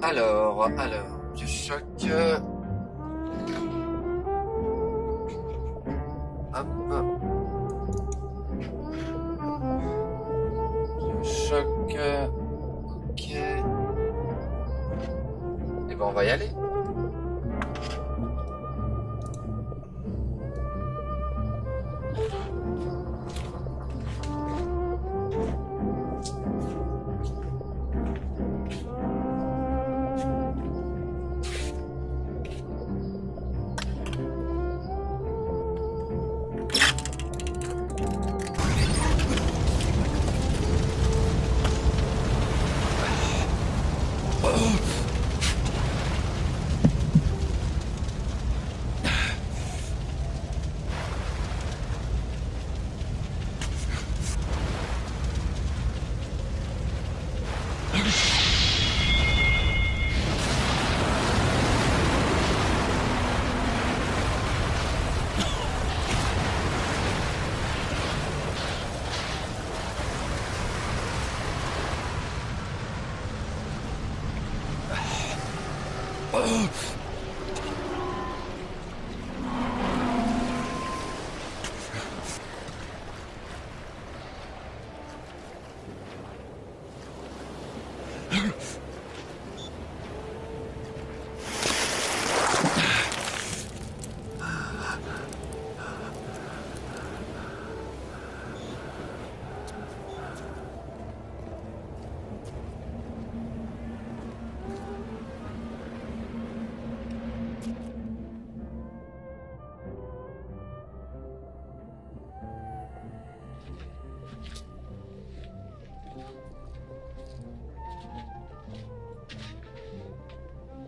Alors, Bioshock. Hop. Bioshock. Ok. Et ben on va y aller.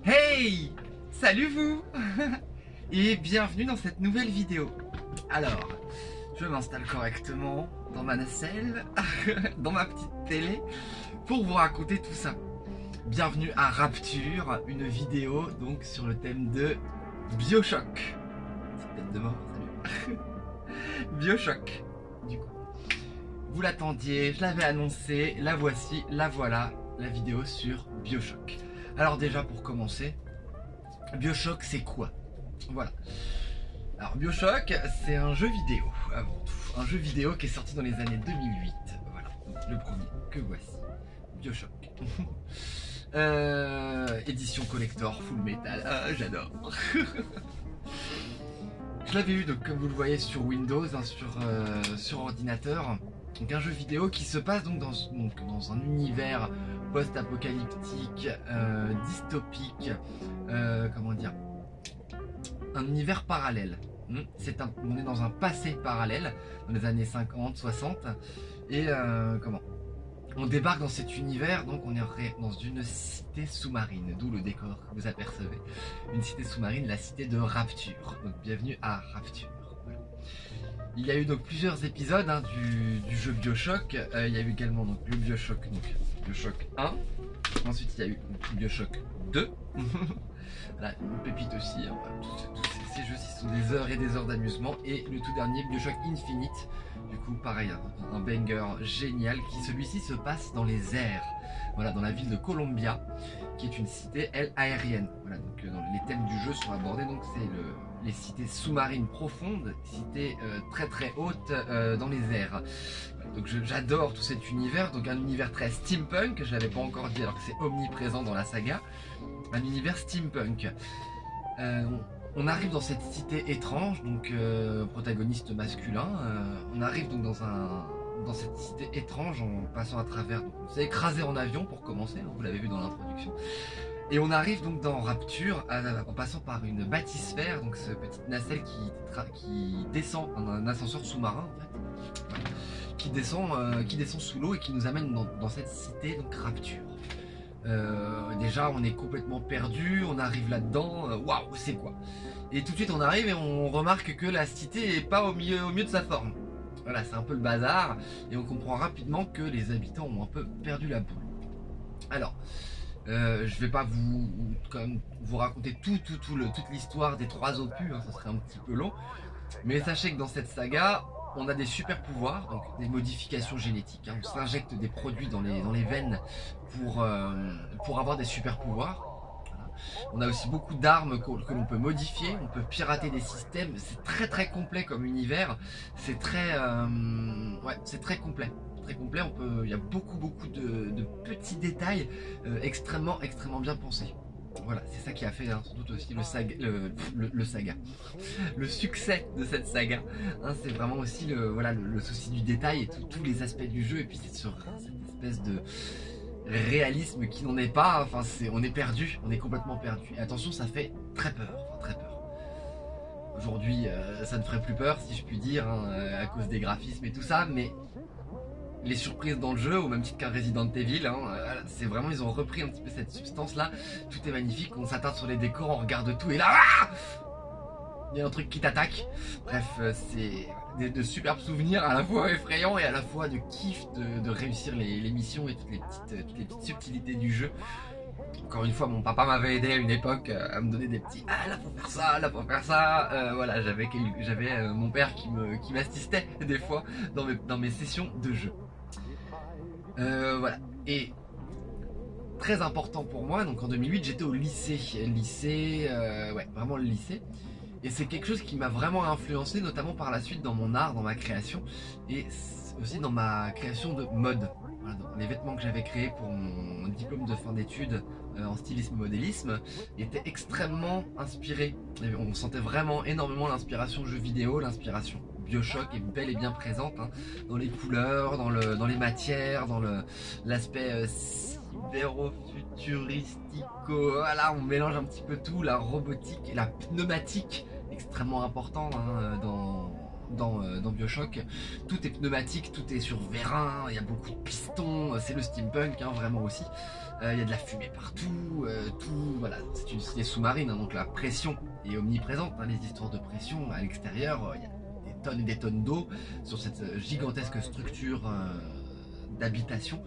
Hey! Salut vous! Et bienvenue dans cette nouvelle vidéo. Alors, je m'installe correctement dans ma nacelle, dans ma petite télé, pour vous raconter tout ça. Bienvenue à Rapture, une vidéo donc sur le thème de Bioshock. C'est tête de mort, salut. Bioshock, du coup. Vous l'attendiez, je l'avais annoncé, la voici, la voilà, la vidéo sur Bioshock. Alors déjà pour commencer, Bioshock c'est quoi? Voilà. Alors Bioshock c'est un jeu vidéo avant tout. Un jeu vidéo qui est sorti dans les années 2008. Voilà, donc, le premier que voici. Bioshock. Édition collector, full metal. Ah, j'adore. Je l'avais eu donc comme vous le voyez sur Windows, hein, sur ordinateur. Donc un jeu vidéo qui se passe donc dans un univers post-apocalyptique, dystopique, comment dire, un univers parallèle. On est dans un passé parallèle, dans les années 50, 60, et on débarque dans cet univers, donc on est dans une cité sous-marine, d'où le décor que vous apercevez. Une cité sous-marine, la cité de Rapture. Donc bienvenue à Rapture. Voilà. Il y a eu donc plusieurs épisodes du jeu Bioshock. Il y a eu également donc, le Bioshock 1. Ensuite il y a eu Bioshock 2. Voilà, une pépite aussi. Hein. Tous ces jeux-ci sont des heures et des heures d'amusement. Et le tout dernier, Bioshock Infinite. Du coup, pareil, un banger génial qui celui-ci se passe dans les airs. Voilà, dans la ville de Columbia, qui est une cité, elle, aérienne. Voilà, donc les thèmes du jeu sont abordés. Donc c'est les cités sous-marines profondes, cités très très hautes dans les airs. Voilà, donc j'adore tout cet univers. Donc un univers très steampunk, je l'avais pas encore dit alors que c'est omniprésent dans la saga. Un univers steampunk. On arrive dans cette cité étrange, donc protagoniste masculin. On arrive donc dans cette cité étrange en passant à travers. Donc, on s'est écrasé en avion pour commencer, hein, vous l'avez vu dans l'introduction. Et on arrive donc dans Rapture en passant par une bâtisphère, donc cette petite nacelle qui descend, un ascenseur sous-marin en fait, voilà, qui descend sous l'eau et qui nous amène dans cette cité donc Rapture. Déjà on est complètement perdu, on arrive là-dedans, waouh c'est quoi? Et tout de suite on arrive et on remarque que la cité est pas au mieux de sa forme. Voilà, c'est un peu le bazar et on comprend rapidement que les habitants ont un peu perdu la boule. Alors, je vais pas vous raconter toute l'histoire des 3 opus, hein, ça serait un petit peu long. Mais sachez que dans cette saga, on a des super pouvoirs, donc des modifications génétiques. Hein. On s'injecte des produits dans les veines pour avoir des super pouvoirs. On a aussi beaucoup d'armes que l'on peut modifier, on peut pirater des systèmes. C'est très très complet comme univers. C'est très, ouais, c'est très complet. Très complet. Il y a beaucoup de petits détails extrêmement bien pensés. Voilà, c'est ça qui a fait hein, sans doute aussi le saga, le succès de cette saga. Hein, c'est vraiment aussi le souci du détail et tous les aspects du jeu. Et puis c'est sur cette espèce de réalisme qui n'en est pas. Enfin, on est perdu, on est complètement perdu. Et attention, ça fait très peur, très peur. Aujourd'hui, ça ne ferait plus peur, si je puis dire, hein, à cause des graphismes et tout ça, mais les surprises dans le jeu, au même titre qu'un Resident Evil, hein, c'est vraiment, ils ont repris un petit peu cette substance-là. Tout est magnifique, on s'attarde sur les décors, on regarde tout, et là, il y a un truc qui t'attaque. Bref, c'est de superbes souvenirs, à la fois effrayants et à la fois de kiff de réussir les missions et toutes les petites subtilités du jeu. Encore une fois, mon papa m'avait aidé à une époque à me donner des petits ah là faut faire ça, là faut faire ça. Voilà, j'avais mon père qui m'assistait des fois dans mes sessions de jeu. Voilà. Et très important pour moi, donc en 2008 j'étais au lycée, ouais, vraiment le lycée. Et c'est quelque chose qui m'a vraiment influencé, notamment par la suite dans mon art, dans ma création, et aussi dans ma création de mode. Voilà, donc les vêtements que j'avais créés pour mon diplôme de fin d'études en stylisme et modélisme étaient extrêmement inspirés. Et on sentait vraiment énormément l'inspiration jeux vidéo, l'inspiration BioShock est bel et bien présente hein, dans les couleurs, dans les matières, dans l'aspect cyberofuturistico. Voilà, on mélange un petit peu tout, la robotique et la pneumatique, extrêmement important hein, dans BioShock. Tout est pneumatique, tout est sur vérin, il y a beaucoup de pistons, c'est le steampunk hein, vraiment aussi. Il y a de la fumée partout, voilà, c'est une cité sous-marine, hein, donc la pression est omniprésente, hein, les histoires de pression à l'extérieur, il y a des tonnes et des tonnes d'eau sur cette gigantesque structure d'habitation.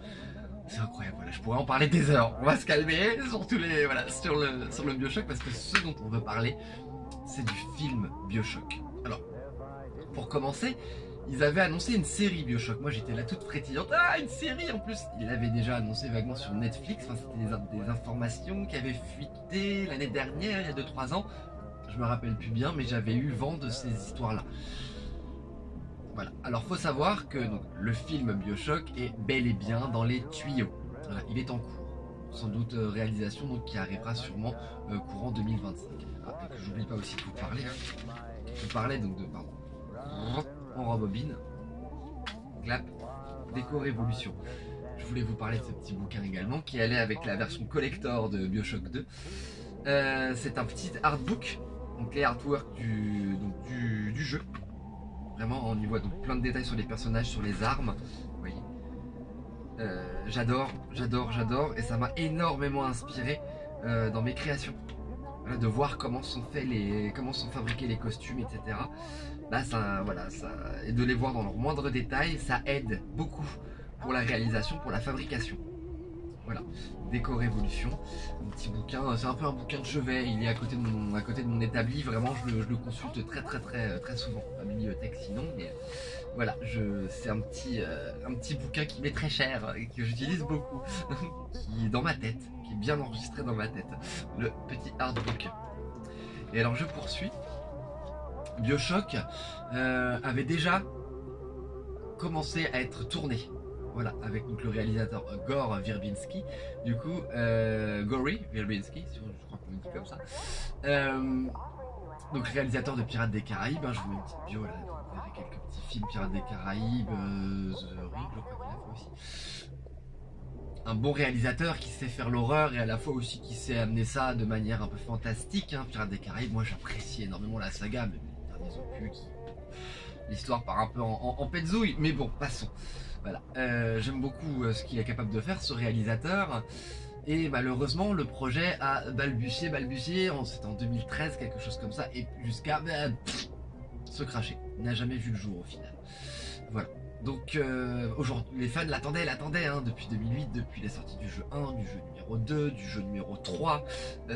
C'est incroyable, voilà, je pourrais en parler des heures. On va se calmer sur le BioShock parce que ce dont on veut parler, c'est du film BioShock. Alors, pour commencer, ils avaient annoncé une série BioShock. Moi j'étais là toute frétillante. Ah, une série en plus. Ils l'avaient déjà annoncé vaguement sur Netflix. Enfin, c'était des informations qui avaient fuité l'année dernière, il y a 2-3 ans. Je me rappelle plus bien, mais j'avais eu vent de ces histoires-là. Voilà. Alors faut savoir que donc, le film BioShock est bel et bien dans les tuyaux. Voilà, il est en cours. Sans doute réalisation donc, qui arrivera sûrement courant 2025. Ah, et que j'oublie pas aussi de vous parler. Hein. Je parlais donc de... Pardon. On rembobine. Clap. Déco Révolution. Je voulais vous parler de ce petit bouquin également qui allait avec la version collector de BioShock 2. C'est un petit artbook. Donc les artworks du jeu. Vraiment, on y voit donc plein de détails sur les personnages, sur les armes. Vous voyez. J'adore. Et ça m'a énormément inspiré dans mes créations. Voilà, de voir comment sont fabriqués les costumes, etc. Là, et de les voir dans leurs moindres détails, ça aide beaucoup pour la réalisation, pour la fabrication. Voilà, Déco Révolution, un petit bouquin, c'est un peu un bouquin de chevet, il est à côté de mon établi, vraiment je le consulte très souvent, à la bibliothèque sinon, mais voilà, c'est un petit bouquin qui m'est très cher, et que j'utilise beaucoup, qui est dans ma tête, qui est bien enregistré dans ma tête, le petit artbook. Et alors je poursuis. BioShock avait déjà commencé à être tourné. Voilà, avec donc, le réalisateur Gore Verbinski. Du coup, Gory Verbinski, je crois qu'on le dit comme ça. Donc réalisateur de Pirates des Caraïbes. Hein, je vous mets une petite bio là. Vous verrez quelques petits films Pirates des Caraïbes, The Ring, je crois qu'il a fait aussi. Un bon réalisateur qui sait faire l'horreur et à la fois aussi qui sait amener ça de manière un peu fantastique. Hein. Pirates des Caraïbes, moi j'apprécie énormément la saga, mais les derniers opus l'histoire part un peu en pète-zouille, mais bon, passons. Voilà, j'aime beaucoup ce qu'il est capable de faire, ce réalisateur. Et malheureusement, le projet a balbutié, c'était en 2013, quelque chose comme ça, et jusqu'à se cracher. Il n'a jamais vu le jour au final. Voilà. Donc aujourd'hui, les fans l'attendaient hein, depuis 2008, depuis la sortie du jeu 1, du jeu numéro 2, du jeu numéro 3.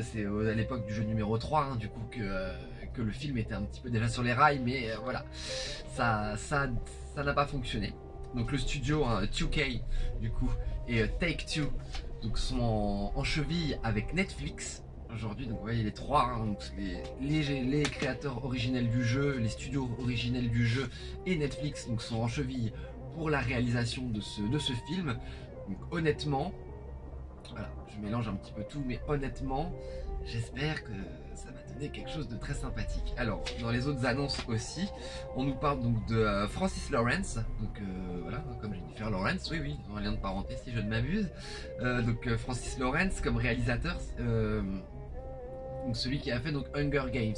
C'est à l'époque du jeu numéro 3, hein, du coup que le film était un petit peu déjà sur les rails, mais voilà, ça n'a pas fonctionné. Donc le studio hein, 2K du coup et Take-Two donc sont en cheville avec Netflix aujourd'hui. Donc vous voyez les trois, hein, donc les créateurs originels du jeu, les studios originels du jeu et Netflix donc, sont en cheville pour la réalisation de ce film. Donc honnêtement, voilà, je mélange un petit peu tout, mais honnêtement, j'espère que ça va donner quelque chose de très sympathique. Alors, dans les autres annonces aussi, on nous parle donc de Francis Lawrence, donc voilà, comme Jennifer Lawrence, oui, un lien de parenté si je ne m'abuse. Donc Francis Lawrence comme réalisateur, donc celui qui a fait donc Hunger Games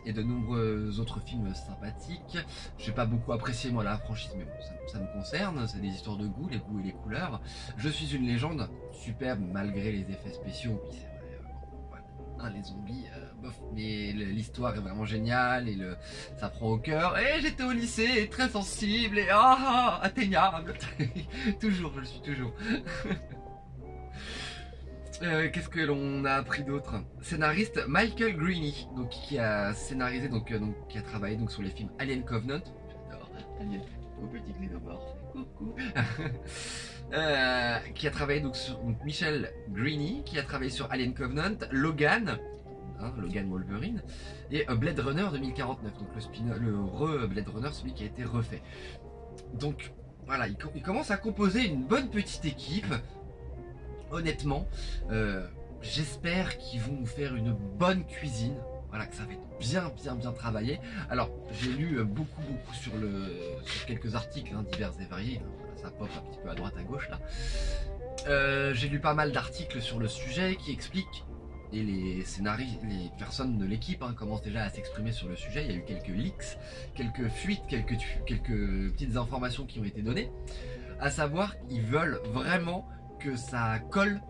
et de nombreux autres films sympathiques. J'ai pas beaucoup apprécié moi la franchise, mais bon, ça me concerne, c'est des histoires de goût, les goûts et les couleurs. Je suis une légende, superbe malgré les effets spéciaux, puis c'est vrai, voilà, les zombies, bof, mais l'histoire est vraiment géniale et ça prend au cœur. Et j'étais au lycée, très sensible et atteignable, toujours, je le suis toujours. Qu'est-ce que l'on a appris d'autre? Scénariste Michael Greaney, donc qui a scénarisé qui a travaillé donc sur les films Alien Covenant. J'adore Alien, au petit xénomorphe. Coucou. Qui a travaillé donc sur Michael Greaney, qui a travaillé sur Alien Covenant, Logan, Logan Wolverine, et Blade Runner 2049, donc le Blade Runner, celui qui a été refait. Donc voilà, il commence à composer une bonne petite équipe. Honnêtement, j'espère qu'ils vont nous faire une bonne cuisine. Voilà, que ça va être bien travaillé. Alors, j'ai lu beaucoup sur quelques articles divers et variés. Voilà, ça pop un petit peu à droite à gauche là. J'ai lu pas mal d'articles sur le sujet qui expliquent, et les personnes de l'équipe commencent déjà à s'exprimer sur le sujet. Il y a eu quelques leaks, quelques fuites, quelques petites informations qui ont été données. À savoir qu'ils veulent vraiment que ça colle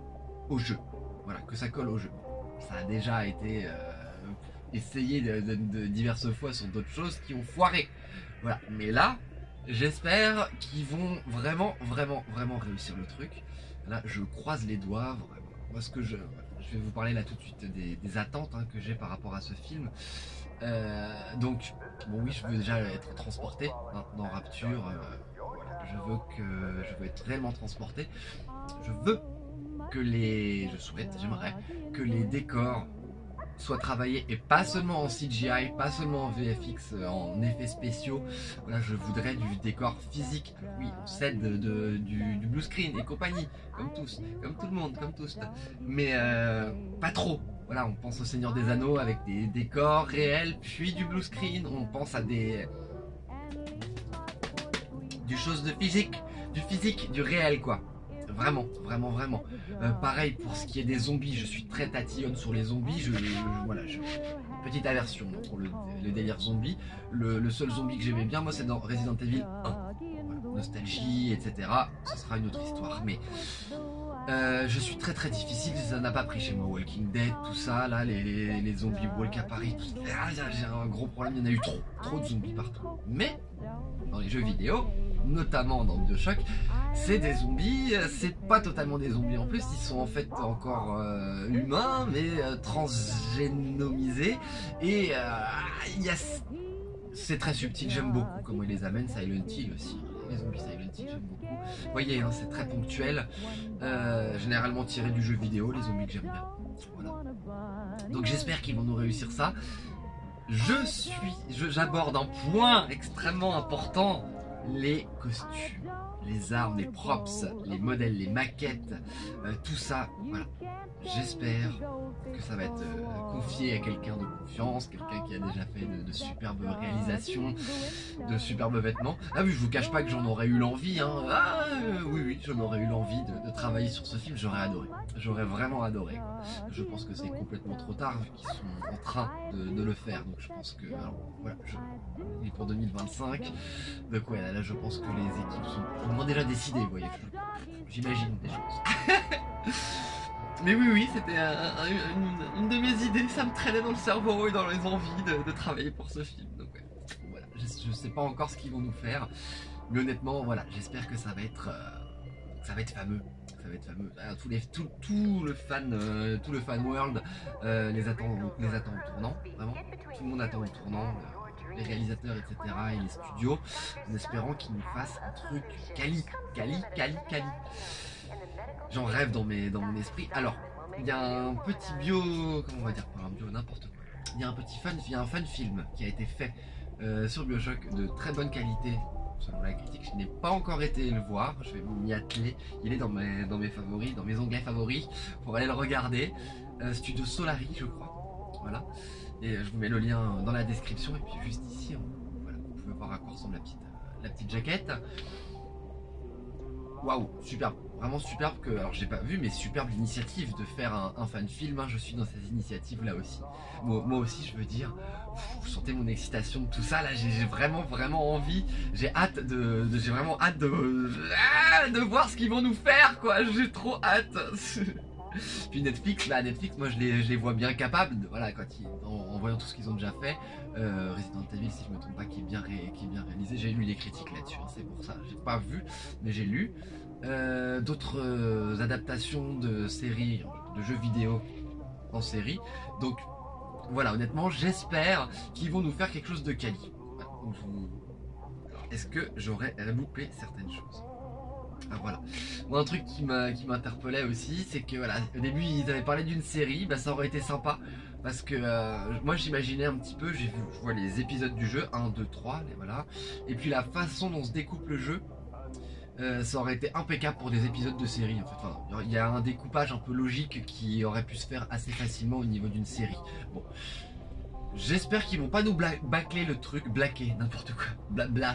au jeu. Voilà, que ça colle au jeu. Ça a déjà été essayé de diverses fois sur d'autres choses qui ont foiré. Voilà, mais là, j'espère qu'ils vont vraiment réussir le truc. Là, je croise les doigts. Vraiment. Moi, je vais vous parler là tout de suite des attentes que j'ai par rapport à ce film. Donc, bon oui, je veux déjà être transporté dans Rapture. Je veux être réellement transporté. J'aimerais que les décors soient travaillés et pas seulement en CGI, pas seulement en VFX, en effets spéciaux. Voilà, je voudrais du décor physique. Oui, on cède du blue screen et compagnie, comme tous, comme tout le monde, comme tous. Mais pas trop. Voilà, on pense au Seigneur des Anneaux avec des décors réels, puis du blue screen. On pense à du physique, du réel quoi. Vraiment. Pareil pour ce qui est des zombies, je suis très tatillonne sur les zombies. Voilà, petite aversion pour le délire zombie. Le seul zombie que j'aimais bien, moi, c'est dans Resident Evil 1. Voilà, nostalgie, etc. Ce sera une autre histoire. Mais je suis très difficile, ça n'a pas pris chez moi. Walking Dead, tout ça, là, les zombies walk à Paris, j'ai un gros problème, il y en a eu trop de zombies partout. Mais dans les jeux vidéo, notamment dans BioShock, c'est des zombies, c'est pas totalement des zombies en plus, ils sont en fait encore humains, mais transgénomisés. Et c'est très subtil, j'aime beaucoup comment ils les amènent. Silent Hill aussi, les zombies Silent Hill, j'aime beaucoup. Vous voyez, c'est très ponctuel, généralement tiré du jeu vidéo, les zombies que j'aime bien. Voilà. Donc j'espère qu'ils vont nous réussir ça. J'aborde un point extrêmement important, les costumes, les armes, les props, les modèles, les maquettes, tout ça, voilà. J'espère que ça va être confié à quelqu'un de confiance, quelqu'un qui a déjà fait de superbes réalisations, de superbes vêtements. Ah oui, je vous cache pas que j'en aurais eu l'envie, oui, j'en aurais eu l'envie de travailler sur ce film, j'aurais adoré. J'aurais vraiment adoré. Je pense que c'est complètement trop tard vu qu'ils sont en train de le faire, donc je pense que, voilà, il est pour 2025, donc ouais, là je pense que les équipes sont au moins déjà décidées, vous voyez, j'imagine des choses. Mais oui, c'était une de mes idées, ça me traînait dans le cerveau et dans les envies de travailler pour ce film. Donc ouais, voilà, je sais pas encore ce qu'ils vont nous faire, mais honnêtement, voilà, j'espère que ça va être fameux. Ça va être fameux. Alors, tout le fan world les attend au tournant, vraiment. Tout le monde attend au tournant. Les réalisateurs, etc. et les studios, en espérant qu'ils nous fassent un truc quali. J'en rêve dans mon esprit. Alors, il y a un petit bio, comment on va dire, pas un bio, n'importe quoi. Il y a un fan film qui a été fait sur BioShock de très bonne qualité. Selon la critique, je n'ai pas encore été le voir, je vais m'y atteler. Il est dans mes favoris, dans mes onglets favoris, pour aller le regarder. Studio Solari, je crois. Voilà. Et je vous mets le lien dans la description. Et puis juste ici, voilà, vous pouvez voir à quoi ressemble la petite jaquette. Waouh, superbe, vraiment superbe que, alors j'ai pas vu, mais superbe l'initiative de faire un fan film, hein, je suis dans ces initiatives là aussi. Moi aussi je veux dire, vous sentez mon excitation de tout ça là, j'ai vraiment envie, j'ai vraiment hâte de voir ce qu'ils vont nous faire quoi, j'ai trop hâte. Puis Netflix, moi je les vois bien capables, voilà, en voyant tout ce qu'ils ont déjà fait. Resident Evil, si je me trompe pas, qui est bien réalisé. J'ai lu les critiques là-dessus, hein, c'est pour ça. J'ai pas vu, mais j'ai lu. D'autres adaptations de séries, de jeux vidéo en série. Donc voilà, honnêtement, j'espère qu'ils vont nous faire quelque chose de quali. Est-ce que j'aurais loupé certaines choses? Ah, voilà. Moi, un truc qui m'interpellait aussi, c'est que voilà, au début ils avaient parlé d'une série, bah ça aurait été sympa parce que moi j'imaginais un petit peu, je vois les épisodes du jeu, 1, 2, 3, et voilà, et puis la façon dont se découpe le jeu, ça aurait été impeccable pour des épisodes de série en fait. Enfin, il y a un découpage un peu logique qui aurait pu se faire assez facilement au niveau d'une série. Bon. J'espère qu'ils vont pas nous bâcler le truc, n'importe quoi. Blalquer.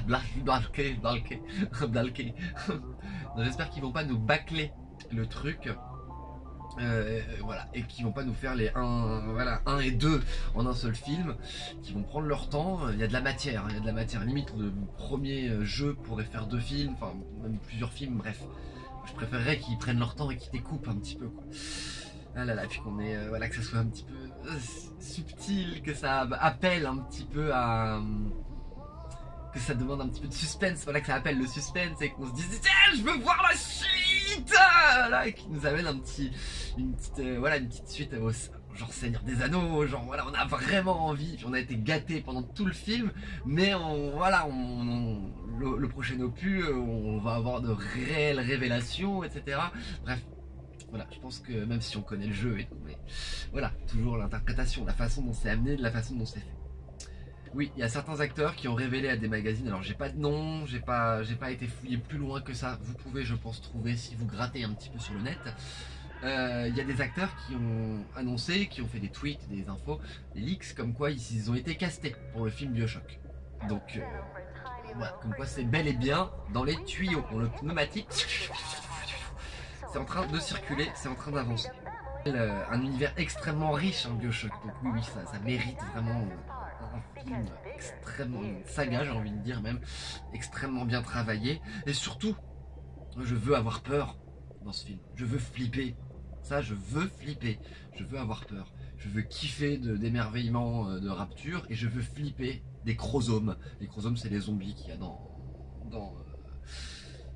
J'espère qu'ils vont pas nous bâcler le truc. Voilà, et qu'ils vont pas nous faire les 1 et 2 en un seul film, qui vont prendre leur temps. Il y a de la matière, limite le premier jeu pourrait faire 2 films, enfin même plusieurs films, bref. Je préférerais qu'ils prennent leur temps et qu'ils découpent un petit peu quoi. Ah là là, puis qu'on ait, voilà, que ça soit un petit peu subtil, que ça appelle un petit peu à... que ça demande un petit peu de suspense, voilà, que ça appelle le suspense et qu'on se dise tiens, je veux voir la suite, voilà, et qui nous amène une petite suite au genre Seigneur des Anneaux, genre voilà, on a vraiment envie, puis on a été gâtés pendant tout le film, mais le prochain opus, on va avoir de réelles révélations, etc. Bref. Voilà, je pense que même si on connaît le jeu et tout, mais voilà, toujours l'interprétation, la façon dont c'est amené, la façon dont c'est fait. Oui, il y a certains acteurs qui ont révélé à des magazines, alors j'ai pas de nom, j'ai pas été fouillé plus loin que ça, vous pouvez je pense trouver si vous grattez un petit peu sur le net. Il y a des acteurs qui ont annoncé, qui ont fait des tweets, des infos, des leaks, comme quoi ils ont été castés pour le film BioShock. Donc voilà, comme quoi c'est bel et bien dans les tuyaux, dans le pneumatique. C'est en train de circuler, c'est en train d'avancer. Un univers extrêmement riche, hein, BioShock. Donc oui, ça mérite vraiment un film extrêmement, une saga, j'ai envie de dire même, extrêmement bien travaillé. Et surtout, je veux avoir peur dans ce film. Je veux flipper. Ça, je veux flipper. Je veux avoir peur. Je veux kiffer d'émerveillement de Rapture et je veux flipper des chromosomes. Les chromosomes, c'est les zombies qu'il y a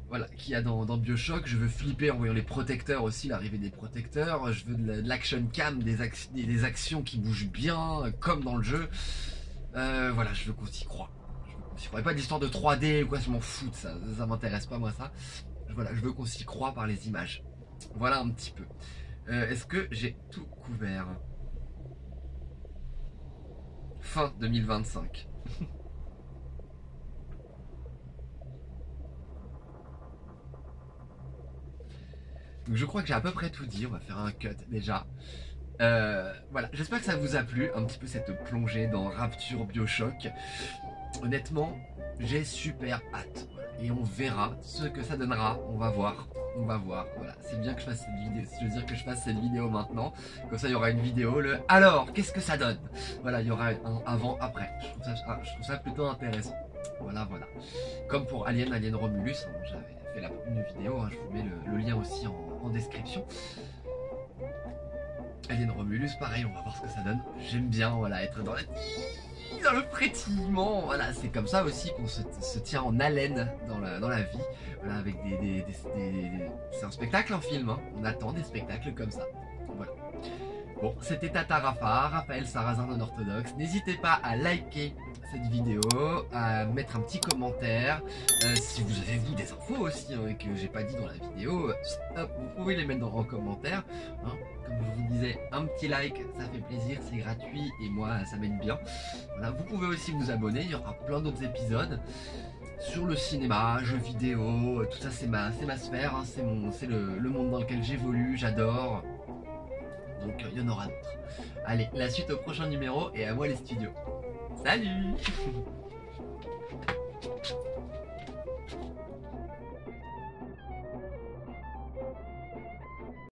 voilà, qu'il y a dans BioShock. Je veux flipper en voyant les protecteurs aussi, l'arrivée des protecteurs. Je veux de l'action cam, des actions qui bougent bien, comme dans le jeu. Voilà, je veux qu'on s'y croit. Je ne pas d'histoire de 3D ou quoi, je m'en fous de ça. Ça m'intéresse pas, moi, ça. Voilà, je veux qu'on s'y croit par les images. Voilà un petit peu. Est-ce que j'ai tout couvert? Fin 2025. Donc je crois que j'ai à peu près tout dit, on va faire un cut déjà. Voilà, j'espère que ça vous a plu, un petit peu cette plongée dans Rapture BioShock. Honnêtement, j'ai super hâte. Et on verra ce que ça donnera, on va voir. Voilà, c'est bien que je fasse cette vidéo, je veux dire que je fasse cette vidéo maintenant. Comme ça il y aura une vidéo, alors, qu'est-ce que ça donne? Voilà, il y aura un avant, après. Je trouve ça plutôt intéressant. Voilà. Comme pour Alien Romulus, hein, j'avais fait une vidéo, hein, je vous mets le lien aussi en description. Alien Romulus, pareil, on va voir ce que ça donne. J'aime bien, voilà, être dans le frétillement, voilà, c'est comme ça aussi qu'on se tient en haleine dans la vie, voilà, avec c'est un spectacle, un film, hein. On attend des spectacles comme ça, voilà. Bon, c'était Tata Rafa, Raphaël Sarrazin non-orthodoxe. N'hésitez pas à liker cette vidéo, à mettre un petit commentaire. Si vous avez vous des infos aussi que j'ai pas dit dans la vidéo, hop, vous pouvez les mettre en commentaire. Hein. Comme je vous disais, un petit like, ça fait plaisir, c'est gratuit et moi ça m'aide bien. Voilà, vous pouvez aussi vous abonner, il y aura plein d'autres épisodes sur le cinéma, jeux vidéo, tout ça c'est ma sphère, hein, c'est le monde dans lequel j'évolue, j'adore. Donc il y en aura d'autres. Allez, la suite au prochain numéro et à moi les studios. Salut.